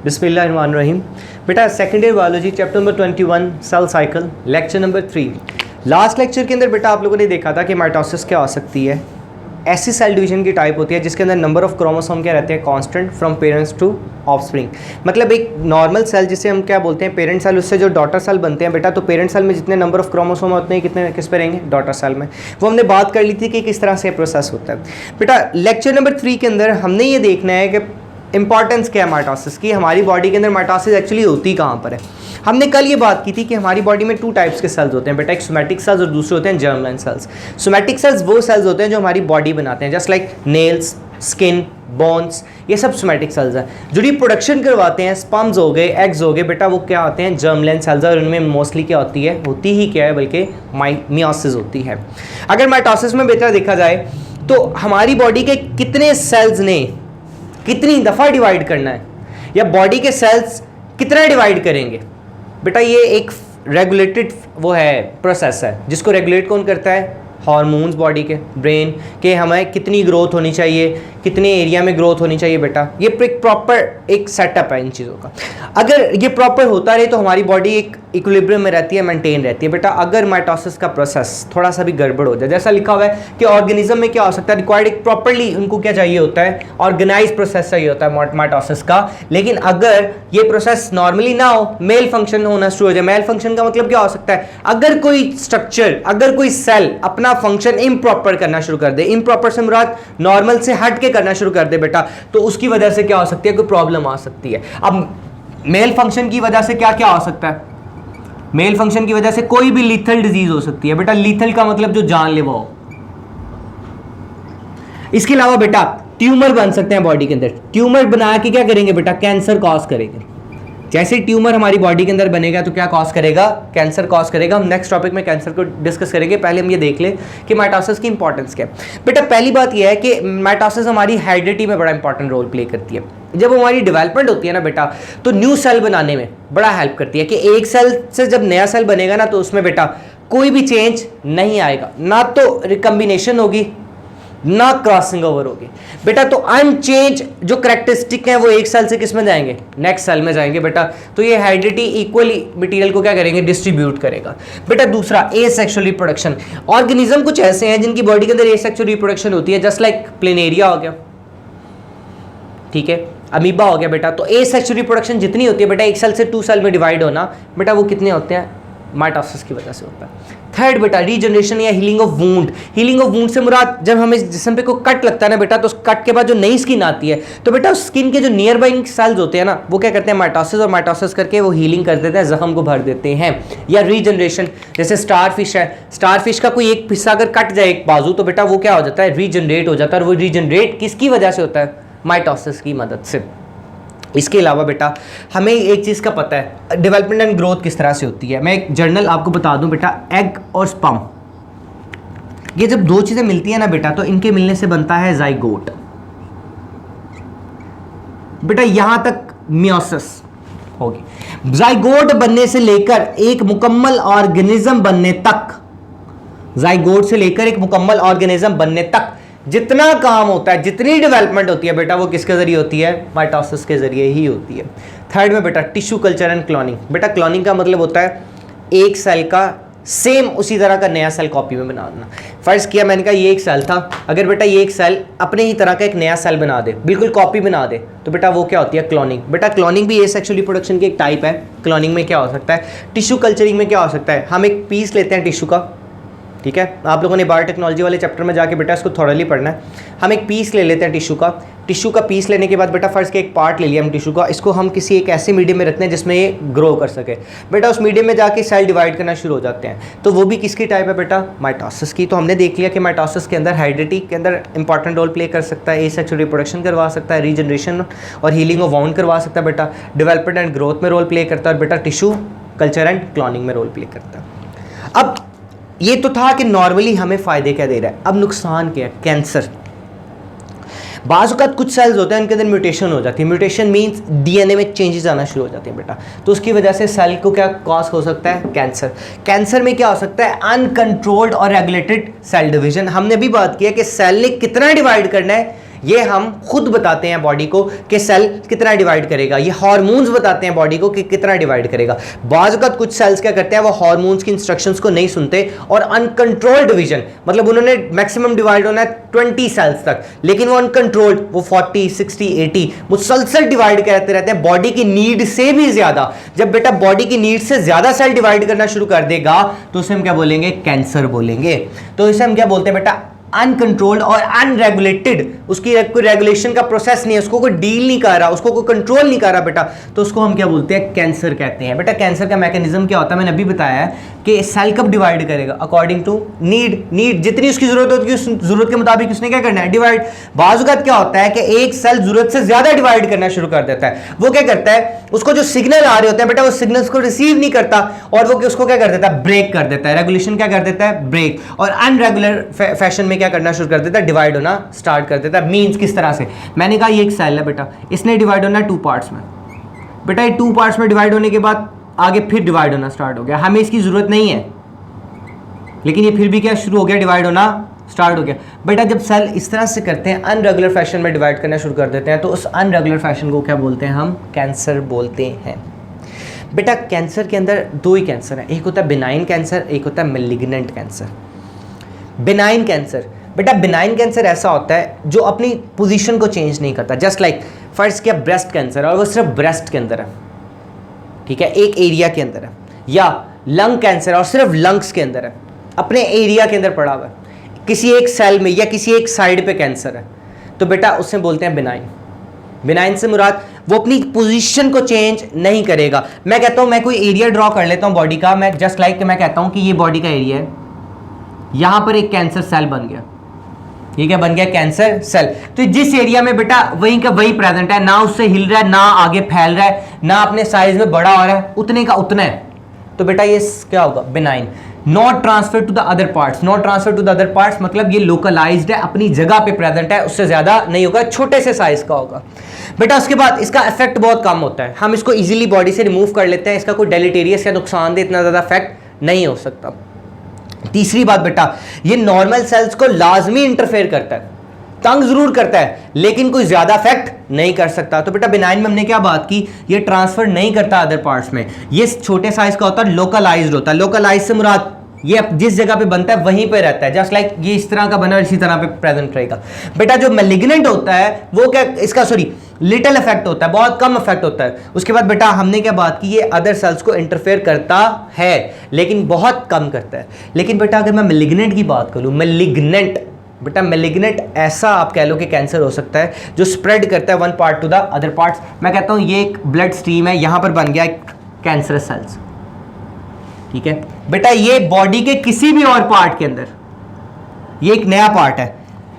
बिस्मिल्लाहिर्रहमानिर्रहीम। बेटा second year biology chapter number 21 cell cycle lecture number 3। Last lecture के अंदर बेटा आप लोगों ने देखा था कि माइटोसिस क्या हो सकती है। ऐसी सेल डिवीजन की टाइप होती है जिसके अंदर नंबर ऑफ क्रोमोसोम क्या रहते हैं constant from parents to offspring. मतलब एक नॉर्मल सेल जिसे हम क्या बोलते हैं पेरेंट सेल, उससे जो डॉटर सेल बनते हैं बेटा, तो पेरेंट सेल में जितने नंबर ऑफ क्रोमोसोम होते हैं कितने किस पे रहेंगे डॉटर सेल में। वो हमने बात कर ली थी कि किस तरह से प्रोसेस होता है। बेटा लेक्चर नंबर 3 के अंदर हमने ये देखना है कि इंपॉर्टेंस क्या है माइटोसिस की, हमारी बॉडी के अंदर माइटोसिस एक्चुअली होती कहाँ पर है। हमने कल ये बात की थी कि हमारी बॉडी में 2 टाइप्स के सेल्स होते हैं बेटा, एक सोमैटिक सेल्स और दूसरे होते हैं जर्मलाइन सेल्स। सोमैटिक सेल्स वो सेल्स होते हैं जो हमारी बॉडी बनाते हैं, just like nails, skin, bones, ये सब सोमैटिक सेल्स हैं। जो रिप्रोडक्शन करवाते हैं, स्पर्म्स हो गए, एग्स हो गए बेटा, वो क्या होते हैं जर्मलाइन सेल्स, और उनमें मोस्टली क्या होती ही क्या है बल्कि मियोसिस होती है। अगर माइटोसिस में बेटा देखा जाए तो हमारी बॉडी के कितने सेल्स ने कितनी दफ़ा डिवाइड करना है, या बॉडी के सेल्स कितना डिवाइड करेंगे बेटा, ये एक रेगुलेटेड वो है प्रोसेस है जिसको रेगुलेट कौन करता है, हार्मोन्स बॉडी के, ब्रेन के, हमें कितनी ग्रोथ होनी चाहिए, कितने एरिया में ग्रोथ होनी चाहिए बेटा, ये प्रॉपर एक सेटअप है इन चीज़ों का। अगर ये प्रॉपर होता रहे तो हमारी बॉडी एक इक्विलिब्रियम में रहती है, मेंटेन रहती है बेटा। अगर माइटोसिस का प्रोसेस थोड़ा सा भी गड़बड़ हो जाए, जैसा लिखा हुआ है कि ऑर्गेनिज्म में क्या हो सकता है, रिक्वायर्ड एक प्रॉपरली उनको क्या चाहिए होता है, ऑर्गेनाइज प्रोसेस चाहिए होता है माइटोसिस का। लेकिन अगर ये प्रोसेस नॉर्मली ना हो, मेल फंक्शन होना शुरू हो जाए। मेल फंक्शन का मतलब क्या हो सकता है, अगर कोई स्ट्रक्चर, अगर कोई सेल अपना फंक्शन इम्प्रॉपर करना शुरू कर दे, इम्प्रॉपर से मुराद नॉर्मल से हट के करना शुरू कर दे बेटा, तो उसकी वजह से क्या हो सकती है, कोई प्रॉब्लम आ सकती है। अब मेल फंक्शन की वजह से क्या क्या हो सकता है, मेल फंक्शन की वजह से कोई भी लीथल डिजीज हो सकती है बेटा। लीथल का मतलब जो जानलेवा हो। इसके अलावा बेटा ट्यूमर बन सकते हैं बॉडी के अंदर। ट्यूमर बना के क्या करेंगे बेटा, कैंसर कॉज करेंगे। जैसे ट्यूमर हमारी बॉडी के अंदर बनेगा तो क्या कॉज करेगा, कैंसर कॉज करेगा। हम नेक्स्ट टॉपिक में कैंसर को डिस्कस करेंगे। पहले हम ये देख लें कि माइटोसिस की इंपॉर्टेंस क्या है बेटा। पहली बात यह है कि माइटोसिस हमारी हेरिडिटी में बड़ा इंपॉर्टेंट रोल प्ले करती है। जब हमारी डेवलपमेंट होती है ना बेटा, तो न्यू सेल बनाने में बड़ा हेल्प करती है कि एक सेल से जब नया सेल बनेगा ना, तो उसमें बेटा कोई भी चेंज नहीं आएगा, ना तो रिकम्बिनेशन होगी ना क्रॉसिंग ओवर होगी बेटा। तो अनचेंज जो करेक्टरिस्टिक हैं वो एक सेल से किस में जाएंगे, नेक्स्ट सेल में जाएंगे बेटा। तो ये हेरिडिटी इक्वली मटेरियल को क्या करेंगे, डिस्ट्रीब्यूट करेगा बेटा। दूसरा एसेक्सुअल रिप्रोडक्शन। ऑर्गेनिज्म कुछ ऐसे हैं जिनकी बॉडी के अंदर एसेक्सुअल रिप्रोडक्शन होती है, जस्ट लाइक प्लेनेरिया हो गया, ठीक है, अमीबा हो गया बेटा। तो एसेक्सुअल रिप्रोडक्शन जितनी होती है बेटा, एक सेल से 2 सेल में डिवाइड होना बेटा, वो कितने होते हैं, माइटोसिस की वजह से होता है। थर्ड बेटा रीजनरेशन या healing of wound. Healing of wound से मुराद जब हमें जिस्म पे कोई कट लगता है ना बेटा, तो उस कट के बाद जो नई स्किन आती है, तो बेटा उस स्किन के जो नियर बाइंग सेल्स होते हैं ना, वो क्या करते हैं माइटोसिस, और माइटोसिस करके वो हीलिंग कर देते हैं, जख्म को भर देते हैं। या रीजनरेशन, जैसे स्टार फिश है, स्टार फिश का कोई एक हिस्सा अगर कट जाए, एक बाजू, तो बेटा वो क्या हो जाता है, रीजनरेट हो जाता है। और वो रीजनरेट किसकी वजह से होता है, माइटोसिस की मदद से। इसके अलावा बेटा हमें एक चीज़ का पता है, डेवलपमेंट एंड ग्रोथ किस तरह से होती है। मैं एक जर्नल आपको बता दूं बेटा, एग और स्पर्म, ये जब 2 चीज़ें मिलती हैं ना बेटा, तो इनके मिलने से बनता है जाइगोट बेटा। यहां तक मियोसिस होगी। जाइगोट बनने से लेकर एक मुकम्मल ऑर्गेनिज्म बनने तक, जाइगोट से लेकर एक मुकम्मल ऑर्गेनिज्म बनने तक जितना काम होता है, जितनी डेवलपमेंट होती है बेटा, वो किसके जरिए होती है, माइटोसिस के जरिए ही होती है। थर्ड में बेटा टिश्यू कल्चर एंड क्लोनिंग। बेटा क्लोनिंग का मतलब होता है एक सेल का सेम उसी तरह का नया सेल कॉपी में बनाना। फर्ज किया मैंने कहा ये एक सेल था, अगर बेटा ये एक सेल अपने ही तरह का एक नया सेल बना दे, बिल्कुल कॉपी बना दे, तो बेटा वो क्या होती है, क्लोनिंग। बेटा क्लोनिंग भी एसेक्सुअल रिप्रोडक्शन की एक टाइप है। क्लोनिंग में क्या हो सकता है, टिश्यू कल्चरिंग में क्या हो सकता है, हम एक पीस लेते हैं टिश्यू का, ठीक है, आप लोगों ने बायोटेक्नोलॉजी वाले चैप्टर में जाके बेटा इसको थोड़ली पढ़ना है। हम एक पीस ले लेते हैं टिश्यू का। टिश्यू का पीस लेने के बाद बेटा फर्स्ट के एक पार्ट ले लिया हम टिश्यू का, इसको हम किसी एक ऐसे मीडियम में रखते हैं जिसमें ये ग्रो कर सके बेटा। उस मीडियम में जाके सेल डिवाइड करना शुरू हो जाते हैं, तो वो भी किसकी टाइप है बेटा, माइटोसिस की। तो हमने देख लिया कि माइटोसिस के अंदर हेरिडिटी के अंदर इंपॉर्टेंट रोल प्ले कर सकता है, एसेक्सुअल रिप्रोडक्शन करवा सकता है, रीजनरेशन और हीलिंग ऑफ वाउंड करवा सकता है बेटा, डेवलपमेंट एंड ग्रोथ में रोल प्ले करता है, और बेटा टिश्यू कल्चर एंड क्लोनिंग में रोल प्ले करता है। अब ये तो था कि नॉर्मली हमें फ़ायदे क्या दे रहा है, अब नुकसान क्या है, कैंसर। बाज़ औक़ात कुछ सेल्स होते हैं उनके अंदर म्यूटेशन हो जाती है। म्यूटेशन मींस डीएनए में चेंजेस आना शुरू हो जाते हैं बेटा, तो उसकी वजह से सेल को क्या कॉज हो सकता है, कैंसर। कैंसर में क्या हो सकता है, अनकंट्रोल्ड और रेगुलेटेड सेल डिवीजन। हमने भी बात की है कि सेल ने कितना डिवाइड करना है, ये हम खुद बताते हैं बॉडी को कि सेल कितना डिवाइड करेगा, ये हार्मोन्स बताते हैं बॉडी को कि कितना डिवाइड करेगा। बाज़ वक़्त कुछ सेल्स क्या करते हैं, वो हार्मोन्स की इंस्ट्रक्शंस को नहीं सुनते और अनकंट्रोल्ड डिवीजन, मतलब उन्होंने मैक्सिमम डिवाइड होना है 20 सेल्स तक, लेकिन वो अनकंट्रोल्ड, वो 40, 60, 80 मुसलसल डिवाइड करते रहते हैं बॉडी की नीड से भी ज्यादा। जब बेटा बॉडी की नीड से ज्यादा सेल डिवाइड करना शुरू कर देगा तो उसे हम क्या बोलेंगे, कैंसर बोलेंगे। तो इसे हम क्या बोलते हैं बेटा, अनकंट्रोल्ड और अनरेगुलेटेड, उसकी कोई रेगुलेशन का प्रोसेस नहीं है, उसको कोई डील नहीं कर रहा, उसको कोई कंट्रोल नहीं कर रहा बेटा, तो उसको हम क्या बोलते हैं, कैंसर कहते हैं। बेटा कैंसर का मैकेनिज्म क्या होता है, मैंने अभी बताया है कि सेल कब डिवाइड करेगा, अकॉर्डिंग टू नीड जितनी उसकी जरूरत होती है उस जरूरत के मुताबिक उसने क्या करना है, डिवाइड। बाजुगत क्या होता है कि एक सेल जरूरत से ज्यादा डिवाइड करना शुरू कर देता है, वो क्या करता है, उसको जो सिग्नल आ रहे होते हैं बेटा वो सिग्नल्स को रिसीव नहीं करता और वो उसको क्या कर देता है, ब्रेक कर देता है। रेगुलेशन क्या कर देता है, ब्रेक, और अनरेगुलर फैशन में क्या करना शुरू कर देता है, डिवाइड होना स्टार्ट कर देता है। मींस किस तरह से, मैंने कहा ये एक सेल है बेटा, इसने डिवाइड होना है 2 पार्ट्स में। बेटा ये 2 पार्ट्स में डिवाइड होने के बाद आगे फिर डिवाइड होना स्टार्ट हो गया, हमें इसकी जरूरत नहीं है लेकिन ये फिर भी क्या शुरू हो गया, डिवाइड होना स्टार्ट हो गया। बेटा जब सेल इस तरह से करते हैं, अनरेगुलर फैशन में डिवाइड करना शुरू कर देते हैं, तो उस अनरेगुलर फैशन को क्या बोलते हैं, हम कैंसर बोलते हैं। बेटा कैंसर के अंदर 2 ही कैंसर हैं, एक होता है बिनाइन कैंसर, एक होता है मैलिग्नेंट कैंसर। बिनाइन कैंसर, बेटा बिनाइन कैंसर ऐसा होता है जो अपनी पोजीशन को चेंज नहीं करता, जस्ट लाइक फर्स्ट किया ब्रेस्ट कैंसर, और वो सिर्फ ब्रेस्ट के अंदर है, ठीक है, एक एरिया के अंदर है। या लंग कैंसर और सिर्फ लंग्स के अंदर है, अपने एरिया के अंदर पड़ा हुआ है, किसी एक सेल में या किसी एक साइड पे कैंसर है, तो बेटा उससे बोलते हैं बिनाइन। बिनाइन से मुराद वो अपनी पोजीशन को चेंज नहीं करेगा। मैं कहता हूं, मैं कोई एरिया ड्रॉ कर लेता हूं बॉडी का, मैं जस्ट लाइक मैं कहता हूं कि ये बॉडी का एरिया है, यहां पर एक कैंसर सेल बन गया, ये क्या बन गया, कैंसर सेल। तो जिस एरिया में बेटा वहीं का वही प्रेजेंट है, ना उससे हिल रहा है, ना आगे फैल रहा है, ना अपने साइज में बड़ा हो रहा है, उतने का उतना है, तो बेटा ये क्या होगा, benign. Not transfer to the other parts, not transfer to the other parts मतलब ये लोकलाइज्ड है, अपनी जगह पे प्रेजेंट है, उससे ज्यादा नहीं होगा, छोटे से साइज का होगा। बेटा उसके बाद इसका इफेक्ट बहुत कम होता है, हम इसको इजीली बॉडी से रिमूव कर लेते हैं, इसका कोई डेलेटेरियस या नुकसानदेह इतना ज्यादा इफेक्ट नहीं हो सकता। तीसरी बात बेटा, ये नॉर्मल सेल्स को लाजमी इंटरफेयर करता है, तंग जरूर करता है, लेकिन कोई ज्यादा इफेक्ट नहीं कर सकता। तो बेटा बिनाइन में हमने क्या बात की, ये ट्रांसफर नहीं करता अदर पार्ट्स में, ये छोटे साइज का होता है, लोकलाइज्ड होता है। लोकलाइज से मुराद ये जिस जगह पे बनता है वहीं पे रहता है, जस्ट लाइक ये इस तरह का बना इसी तरह पे प्रेजेंट रहेगा। बेटा जो मैलिग्नेंट होता है वो क्या, इसका सॉरी लिटिल इफेक्ट होता है, बहुत कम इफेक्ट होता है। उसके बाद बेटा हमने क्या बात की, ये अदर सेल्स को इंटरफेयर करता है लेकिन बहुत कम करता है। लेकिन बेटा अगर मैं मैलिग्नेंट की बात करूं, मैलिग्नेंट बेटा मैलिग्नेंट ऐसा आप कह लो कि कैंसर हो सकता है जो स्प्रेड करता है one part two the other parts. मैं कहता हूं ये एक ब्लड स्ट्रीम है, यहां पर बन गया एक कैंसरस सेल्स, ठीक है बेटा, ये बॉडी के किसी भी और पार्ट के अंदर ये एक नया पार्ट है,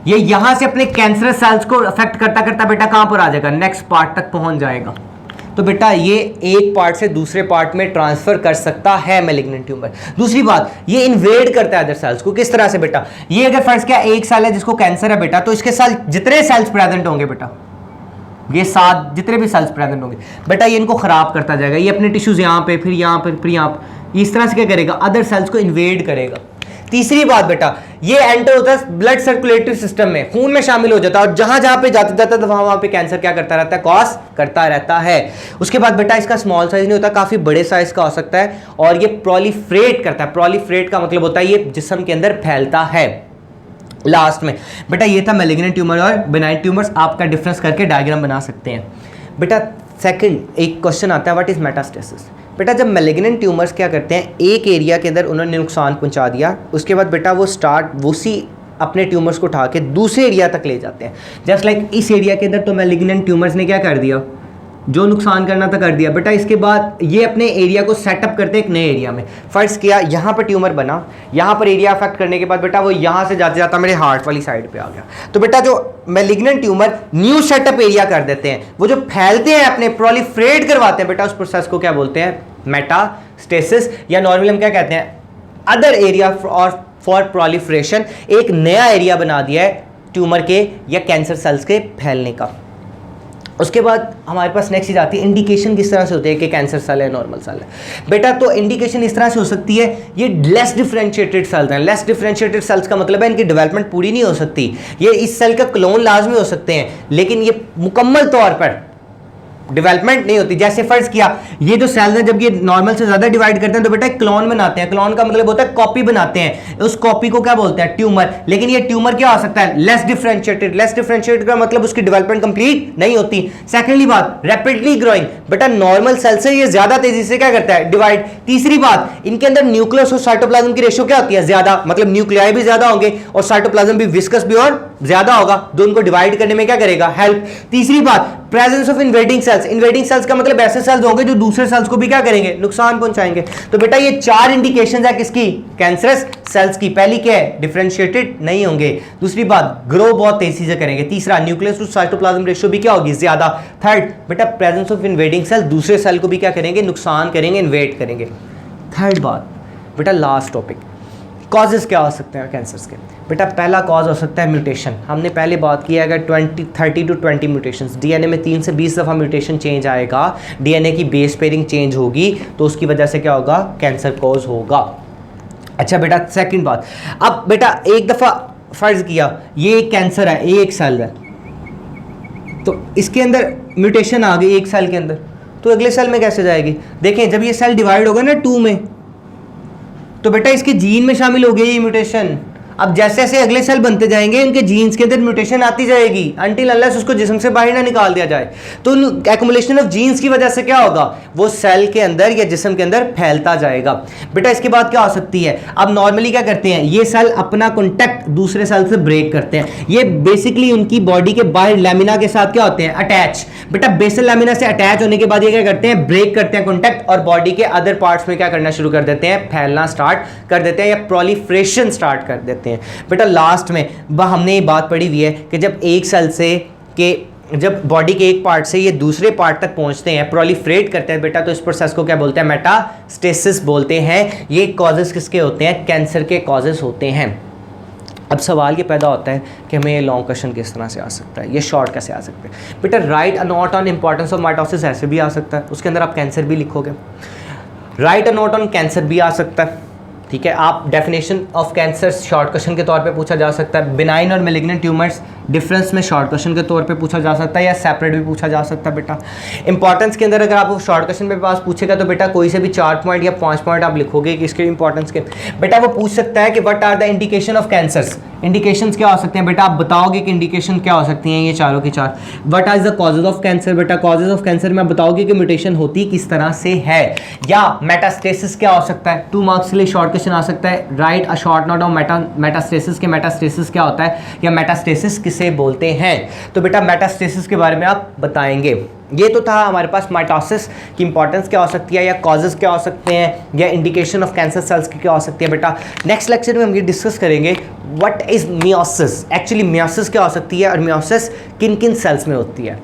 ये यहां से अपने कैंसरस सेल्स को अफेक्ट करता करता बेटा कहां पर आ जाएगा, नेक्स्ट पार्ट तक पहुंच जाएगा। तो बेटा ये एक पार्ट से दूसरे पार्ट में ट्रांसफर कर सकता है मैलिग्नेंट ट्यूमर। दूसरी बात, ये इन्वेड करता है अदर सेल्स को। किस तरह से बेटा, ये अगर फर्ज क्या एक सेल है जिसको कैंसर है बेटा, तो इसके साथ जितने सेल्स प्रेजेंट होंगे बेटा, ये 7 जितने भी सेल्स प्रेजेंट होंगे बेटा, ये इनको खराब करता जाएगा, ये अपने टिश्यूज यहाँ पे, फिर यहाँ पर, फिर यहाँ पर, इस तरह से क्या करेगा, अदर सेल्स को इन्वेड करेगा। तीसरी बात बेटा, ये एंटर होता है ब्लड सर्कुलेटरी सिस्टम में, खून में शामिल हो जाता है, और जहां जहां पे जाता जाता है वहां पे कैंसर क्या करता रहता है, कॉज करता रहता है। उसके बाद बेटा इसका स्मॉल साइज नहीं होता, काफी बड़े साइज का हो सकता है, और ये प्रोलिफरेट करता है। प्रोलिफरेट का मतलब होता है ये जिस्म के अंदर फैलता है। लास्ट में बेटा ये था मैलिग्नेंट ट्यूमर और बेनाइन ट्यूमर्स, आपका डिफरेंस करके डायग्राम बना सकते हैं। बेटा सेकंड एक क्वेश्चन आता है, व्हाट इज मेटास्टेसिस। बेटा जब मैलिग्नेंट ट्यूमर्स क्या करते हैं, एक एरिया के अंदर उन्होंने नुकसान पहुंचा दिया, उसके बाद बेटा वो उसी अपने ट्यूमर्स को उठा के दूसरे एरिया तक ले जाते हैं। जस्ट लाइक इस एरिया के अंदर तो मैलिग्नेंट ट्यूमर्स ने क्या कर दिया, जो नुकसान करना था कर दिया बेटा। इसके बाद ये अपने एरिया को सेटअप करते हैं एक नए एरिया में। फर्स्ट किया यहाँ पर ट्यूमर बना, यहाँ पर एरिया अफेक्ट करने के बाद बेटा वो यहाँ से जाते जाता मेरे हार्ट वाली साइड पे आ गया। तो बेटा जो malignant tumour new setup area कर देते हैं, वो जो फैलते हैं अपने प्रोलिफरेट करवाते हैं बेटा, उस प्रोसेस को क्या बोलते हैं, मेटास्टेसिस, या नॉर्मली हम क्या कहते हैं, अदर एरिया और फॉर प्रोलिफरेशन, एक नया एरिया बना दिया है ट्यूमर के या कैंसर सेल्स के फैलने का। उसके बाद हमारे पास नेक्स्ट चीज़ आती है इंडिकेशन किस तरह से होती है कि कैंसर सेल है नॉर्मल सेल है। बेटा तो इंडिकेशन इस तरह से हो सकती है, ये लेस डिफरेंशिएटेड सेल्स हैं। लेस डिफरेंशिएटेड सेल्स का मतलब है इनकी डेवलपमेंट पूरी नहीं हो सकती, ये इस सेल का क्लोन लाजमी हो सकते हैं लेकिन ये मुकम्मल तौर पर डेवलपमेंट नहीं होती। जैसे फर्ज किया ये जो सेल्स हैं जब ये नॉर्मल से ज्यादा डिवाइड करते हैं तो बेटा क्लोन बनाते हैं। क्लोन का मतलब होता है कॉपी बनाते हैं, उस कॉपी को क्या बोलते हैं, ट्यूमर। लेकिन ये ट्यूमर क्या हो सकता है, लेस डिफरेंशिएटेड। लेस डिफरेंशिएटेड का मतलब उसकी डेवलपमेंट कंप्लीट नहीं होती। सेकेंडली बात, रैपिडली ग्रोइंग, बेटा नॉर्मल सेल से ये ज्यादा तेजी से क्या करता है, डिवाइड। तीसरी बात, इनके अंदर न्यूक्लियस और साइटोप्लाज्म की रेशियो क्या होती है, ज्यादा, मतलब न्यूक्लियाई भी ज्यादा होंगे और साइटोप्लाज्म भी विस्कस भी और ज्यादा होगा, दोनों को डिवाइड करने में क्या करेगा, हेल्प। तीसरी बात, presence of invading cells. Invading cells का मतलब ऐसे सेल्स होंगे जो दूसरे सेल्स को भी क्या करेंगे, नुकसान पहुंचाएंगे। तो बेटा ये चार इंडिकेशंस है किसकी, कैंसरस सेल्स की। पहली क्या है, डिफरेंशिएटेड नहीं होंगे। दूसरी बात, ग्रो बहुत तेजी से करेंगे। तीसरा, न्यूक्लियस टू साइटोप्लाज्म रेशियो भी क्या होगी, ज्यादा। थर्ड, बेटा प्रेजेंस ऑफ इन्वेडिंग सेल, दूसरे सेल को भी क्या करेंगे, नुकसान करेंगे, इन्वेड करेंगे। थर्ड बात, बेटा लास्ट टॉपिक, कॉजेज क्या हो सकते हैं कैंसर्स के। बेटा पहला कॉज हो सकता है म्यूटेशन। हमने पहले बात की है अगर 30 to 20 म्यूटेशंस, डीएनए में 3 से 20 दफ़ा म्यूटेशन चेंज आएगा, डीएनए की बेस पेयरिंग चेंज होगी तो उसकी वजह से क्या होगा, कैंसर कॉज होगा। अच्छा बेटा सेकंड बात, अब बेटा एक दफ़ा फ़र्ज़ किया ये एक कैंसर है, ये एक सेल है, तो इसके अंदर म्यूटेशन आ गई एक सेल के अंदर, तो अगले सेल में कैसे जाएगी। देखें जब ये सेल डिवाइड होगा ना 2 में, तो बेटा इसके जीन में शामिल हो गई ये म्यूटेशन। अब जैसे जैसे अगले सेल बनते जाएंगे इनके जीन्स के अंदर म्यूटेशन आती जाएगी अनटिल अनलेस उसको जिस्म से बाहर ना निकाल दिया जाए। तो एक्युमुलेशन ऑफ जीन्स की वजह से क्या होगा, वो सेल के अंदर या जिस्म के अंदर फैलता जाएगा। बेटा इसके बाद क्या हो सकती है, अब नॉर्मली क्या करते हैं ये सेल अपना कॉन्टैक्ट दूसरे सेल से ब्रेक करते हैं। ये बेसिकली उनकी बॉडी के बाहर लैमिना के साथ क्या होते हैं, अटैच। बेटा बेसल लैमिना से अटैच होने के बाद ये क्या करते हैं, ब्रेक करते हैं कॉन्टैक्ट और बॉडी के अदर पार्ट्स में क्या करना शुरू कर देते हैं, फैलना स्टार्ट कर देते हैं या प्रोलिफरेशन स्टार्ट कर देते हैं। बेटा लास्ट में हमने ये बात पढ़ी हुई है कि जब एक सेल से जब बॉडी के एक पार्ट से ये दूसरे पार्ट तक पहुंचते हैं, प्रोलिफरेट करते हैं बेटा, तो इस प्रोसेस को क्या बोलते हैं, मेटास्टेसिस बोलते हैं। ये कॉजेस किसके होते हैं, कैंसर के कॉजेस होते हैं। अब सवाल ये पैदा होता है कि हमें ये लॉन्ग क्वेश्चन किस तरह से आ सकता है, ये शॉर्ट कैसे आ सकते हैं। बेटा right a note on importance of mitosis ऐसे भी आ सकता है, उसके अंदर आप कैंसर भी लिखोगे। Right a note on cancer भी आ सकता है, ठीक है। आप definition of cancer short question के तौर पे पूछा जा सकता है। बिनाइन और मेलिग्नेंट ट्यूमर्स डिफरेंस में शॉर्ट क्वेश्चन के तौर पे पूछा जा सकता है या सेपरेट भी पूछा जा सकता है। बेटा इंपॉर्टेंस के अंदर अगर आपको शॉर्ट क्वेश्चन पे पास पूछेगा तो बेटा कोई से भी 4 पॉइंट या 5 पॉइंट आप लिखोगे कि इसके इंपॉर्टेंस के। बेटा वो पूछ सकता है कि what are the indication of cancers, indications क्या हो सकते हैं। बेटा आप बताओगे कि इंडिकेशन क्या हो सकती हैं, ये चारों की चार। What are the causes of cancer, बेटा कॉजेज ऑफ कैंसर में आप बताओगे कि म्यूटेशन होती किस तरह से है। या मेटास्टेसिस क्या हो सकता है, 2 मार्क्स के लिए शॉर्ट क्वेश्चन आ सकता है। Right a short note on metastasis के मेटास्टेसिस क्या होता है या मेटास्टेसिस किसे बोलते हैं। तो बेटा मेटास्टेसिस के बारे में आप बताएंगे। ये तो था हमारे पास माइटोसिस की इंपॉर्टेंस क्या हो सकती है या कॉजेस क्या हो सकते हैं या इंडिकेशन ऑफ कैंसर सेल्स की क्या हो सकती है। बेटा नेक्स्ट लेक्चर में हम ये डिस्कस करेंगे what is meiosis, actually meiosis क्या हो सकती है और मियोसिस किन किन सेल्स में होती है।